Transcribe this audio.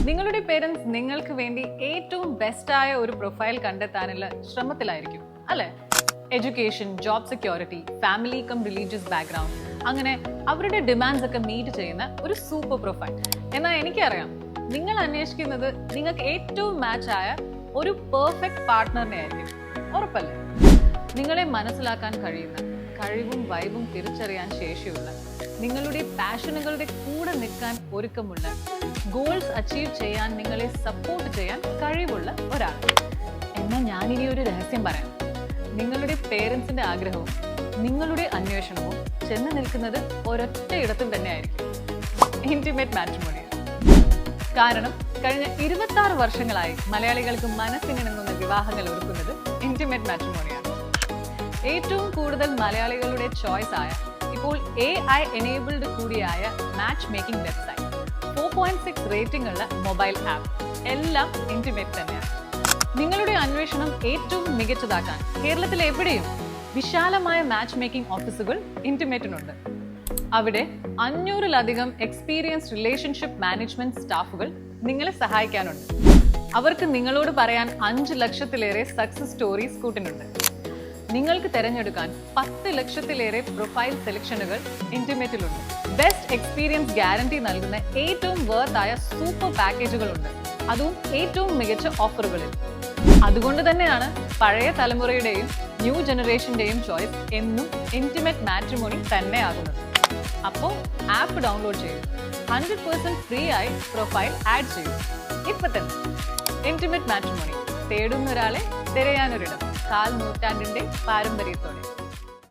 നിങ്ങളുടെ പേരൻസ് നിങ്ങൾക്ക് വേണ്ടി ഏറ്റവും ബെസ്റ്റായ ഒരു പ്രൊഫൈൽ കണ്ടെത്താനുള്ള ശ്രമത്തിലായിരിക്കും അല്ലെ? Education, job security, family cum religious background, അങ്ങനെ അവരുടെ ഡിമാൻഡ്സ് ഒക്കെ മീറ്റ് ചെയ്യുന്ന ഒരു സൂപ്പർ പ്രൊഫൈൽ. എന്നാൽ എനിക്കറിയാം, നിങ്ങൾ അന്വേഷിക്കുന്നത് നിങ്ങൾക്ക് ഏറ്റവും മാച്ച് ആയ ഒരു പെർഫെക്റ്റ് പാർട്ട്ണറിനെ ആയിരിക്കും. ഉറപ്പല്ലേ? നിങ്ങളെ മനസ്സിലാക്കാൻ കഴിയുന്ന, കഴിവും വൈബും തിരിച്ചറിയാൻ ശേഷിയുള്ള, നിങ്ങളുടെ പാഷനുകളുടെ കൂടെ നിൽക്കാൻ ഒരുക്കമുള്ള, ഗോൾസ് അച്ചീവ് ചെയ്യാൻ നിങ്ങളെ സപ്പോർട്ട് ചെയ്യാൻ കഴിവുള്ള ഒരാൾ. എന്നാൽ ഞാനിനി ഒരു രഹസ്യം പറയാം. നിങ്ങളുടെ പേരൻസിന്റെ ആഗ്രഹവും നിങ്ങളുടെ അന്വേഷണവും ചെന്ന് നിൽക്കുന്നത് ഒരൊറ്റ ഇടത്തിൽ തന്നെ ആയിരിക്കും, ഇന്റിമേറ്റ് മാട്രിമോണിയിൽ. കാരണം കഴിഞ്ഞ 26 വർഷങ്ങളായി മലയാളികൾക്ക് മനസ്സിനിണങ്ങുന്ന വിവാഹങ്ങൾ ഒരുക്കുന്നത് ഇന്റിമേറ്റ് മാട്രിമോണിയാണ്. ഏറ്റവും കൂടുതൽ മലയാളികളുടെ ചോയ്സ് ആയ, ഇപ്പോൾ AI എനേബിൾഡ് കൂടിയായ മാച്ച് മേക്കിംഗ് വെബ്സൈറ്റ്, 4.6 റേറ്റിംഗ് ഉള്ള മൊബൈൽ ആപ്പ്, എല്ലാം ഇന്റിമേറ്റ് തന്നെയാണ്. നിങ്ങളുടെ അന്വേഷണം ഏറ്റവും മികച്ചതാക്കാൻ കേരളത്തിൽ എവിടെയും വിശാലമായ മാച്ച് മേക്കിംഗ് ഓഫീസുകൾ ഇന്റിമേറ്റിനുണ്ട്. അവിടെ 500-ലധികം എക്സ്പീരിയൻസ്ഡ് റിലേഷൻഷിപ്പ് മാനേജ്മെന്റ് സ്റ്റാഫുകൾ നിങ്ങളെ സഹായിക്കാനുണ്ട്. അവർക്ക് നിങ്ങളോട് പറയാൻ 5 ലക്ഷത്തിലേറെ സക്സസ് സ്റ്റോറീസ് കൂട്ടിനുണ്ട്. നിങ്ങൾക്ക് തിരഞ്ഞെടുക്കാൻ 10 ലക്ഷത്തിലേറെ പ്രൊഫൈൽ സെലക്ഷനുകൾ ഇന്റിമേറ്റിലുണ്ട്. ബെസ്റ്റ് എക്സ്പീരിയൻസ് ഗ്യാരണ്ടി നൽകുന്ന ഏറ്റവും വർത്തായ സൂപ്പർ പാക്കേജുകളുണ്ട്, അതും ഏറ്റവും മികച്ച ഓഫറുകളിൽ. അതുകൊണ്ട് തന്നെയാണ് പഴയ തലമുറയുടെയും ന്യൂ ജനറേഷന്റെയും ചോയ്സ് എന്നും ഇന്റിമേറ്റ് മാട്രിമോണി തന്നെ ആകുന്നത്. അപ്പോൾ ആപ്പ് ഡൗൺലോഡ് ചെയ്യൂ, 100% ഫ്രീ ആയി പ്രൊഫൈൽ ആഡ് ചെയ്യൂ. ഇപ്പൊ തന്നെ ഇന്റിമേറ്റ് മാട്രിമോണി, തേടുന്ന ഒരാളെ തിരയാനൊരിടം, 4 നൂറ്റാണ്ടിന്റെ പാരമ്പര്യത്തോടെ.